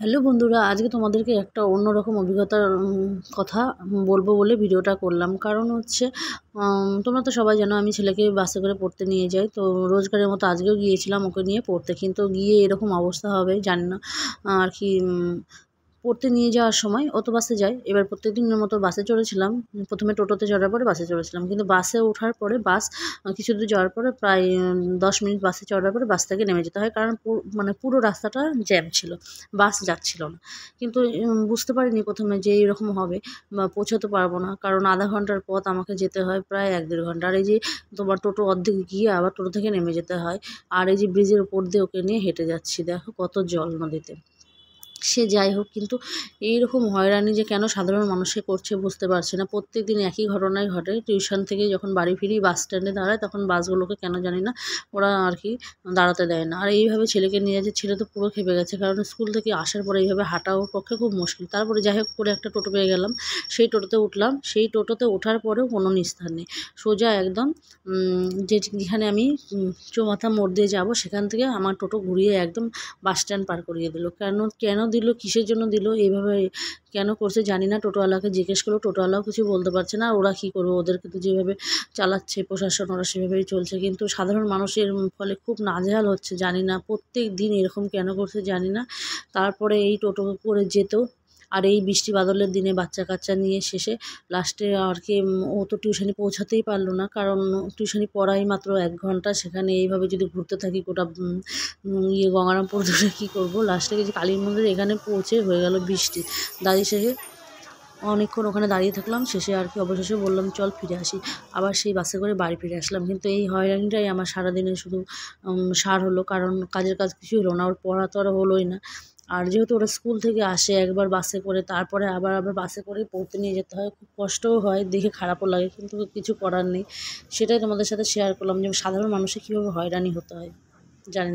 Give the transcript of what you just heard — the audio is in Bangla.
হ্যালো বন্ধুরা, আজকে তোমাদেরকে একটা অন্যরকম অভিজ্ঞতার কথা বলবো বলে ভিডিওটা করলাম। কারণ হচ্ছে তোমরা তো সবাই জানো আমি ছেলেকে বাসে করে পড়তে নিয়ে যাই। তো রোজগারের মতো আজকেও গিয়েছিলাম ওকে নিয়ে পড়তে, কিন্তু গিয়ে এরকম অবস্থা হবে জানি না আর কি। পড়তে নিয়ে যাওয়ার সময় ও তো বাসে যায়, এবার প্রত্যেকদিনের মতো বাসে চড়েছিলাম। প্রথমে টোটোতে চড়ার পরে বাসে চড়েছিলাম, কিন্তু বাসে ওঠার পরে কিছু দূর যাওয়ার পরে প্রায় 10 মিনিট বাসে চড়ার পরে বাস থেকে নেমে যেতে হয়, কারণ পুরো রাস্তাটা জ্যাম ছিল, বাস যাচ্ছিল না। কিন্তু বুঝতে পারিনি প্রথমে যে এরকম হবে বা পৌঁছাতে পারবো না, কারণ আধা ঘন্টার পথ আমাকে যেতে হয় প্রায় 1-1.5 ঘন্টা। আর এই যে তোমার টোটো অর্ধেক গিয়ে আবার টোটো থেকে নেমে যেতে হয়, আর এই যে ব্রিজের উপর দিয়ে ওকে নিয়ে হেঁটে যাচ্ছি, দেখো কত জল নদীতে। সে যাই হোক, কিন্তু এইরকম হয়রানি যে কেন সাধারণ মানুষে করছে বুঝতে পারছি না। প্রত্যেকদিন একই ঘটনাই ঘটে। টিউশন থেকে যখন বাড়ি ফিরি বাস স্ট্যান্ডে দাঁড়ায়, তখন বাসগুলোকে কেন জানি না ওরা আর কি দাঁড়াতে দেয় না। আর এইভাবে ছেলেকে নিয়ে যাচ্ছে, ছেলে তো পুরো খেপে গেছে, কারণ স্কুল থেকে আসার পরে এইভাবে হাঁটা ওর পক্ষে খুব মুশকিল। তারপরে যাই হোক করে একটা টোটো পেয়ে গেলাম, সেই টোটোতে উঠলাম। সেই টোটোতে ওঠার পরেও কোনো নিস্তার নেই, সোজা একদম যেখানে আমি চৌমাথা মোড় দিয়ে যাবো সেখান থেকে আমার টোটো ঘুরিয়ে একদম বাস স্ট্যান্ড পার করিয়ে দিল। কেন কেন দিল, কিসের জন্য দিল, এইভাবে কেন করছে জানি না। টোটোওয়ালাকে জিজ্ঞেস করলো, টোটোওয়ালাও কিছু বলতে পারছে না। আর ওরা কী করবে, ওদেরকে তো যেভাবে চালাচ্ছে প্রশাসন ওরা সেভাবেই চলছে, কিন্তু সাধারণ মানুষের ফলে খুব নাজেহাল হচ্ছে। জানি না প্রত্যেক দিন এরকম কেন করছে জানি না। তারপরে এই টোটো করে যেত, আর এই বৃষ্টি বাদলের দিনে বাচ্চা কাচ্চা নিয়ে শেষে লাস্টে আর কি ও তো টিউশনি পৌঁছাতেই পারলো না, কারণ টিউশনি পড়াই মাত্র 1 ঘন্টা। সেখানে এইভাবে যদি ঘুরতে থাকি গোটা গঙ্গারামপুর ধরে কী করবো। লাস্টে গেছি কালীর মন্দির, এখানে পৌঁছে হয়ে গেল বৃষ্টি। দাঁড়িয়ে শেষে অনেকক্ষণ ওখানে দাঁড়িয়ে থাকলাম, শেষে আর কি অবশেষে বললাম চল ফিরে আসি। আবার সেই বাসে করে বাড়ি ফিরে আসলাম, কিন্তু এই হয়রানিটাই আমার সারাদিনে শুধু সার হলো, কারণ কাজের কাজ কিছুই হলো না। ওর পড়া তো আর হলোই না। আর যেহেতু ওরা স্কুল থেকে আসে একবার বাসে করে, তারপরে আবার বাসে করে পড়তে নিয়ে যেতে হয়, খুব কষ্টও হয়, দেখে খারাপও লাগে, কিন্তু কিছু করার নেই। সেটাই তোমাদের সাথে শেয়ার করলাম যে সাধারণ মানুষের কীভাবে হয়রানি হতে হয় জানি না।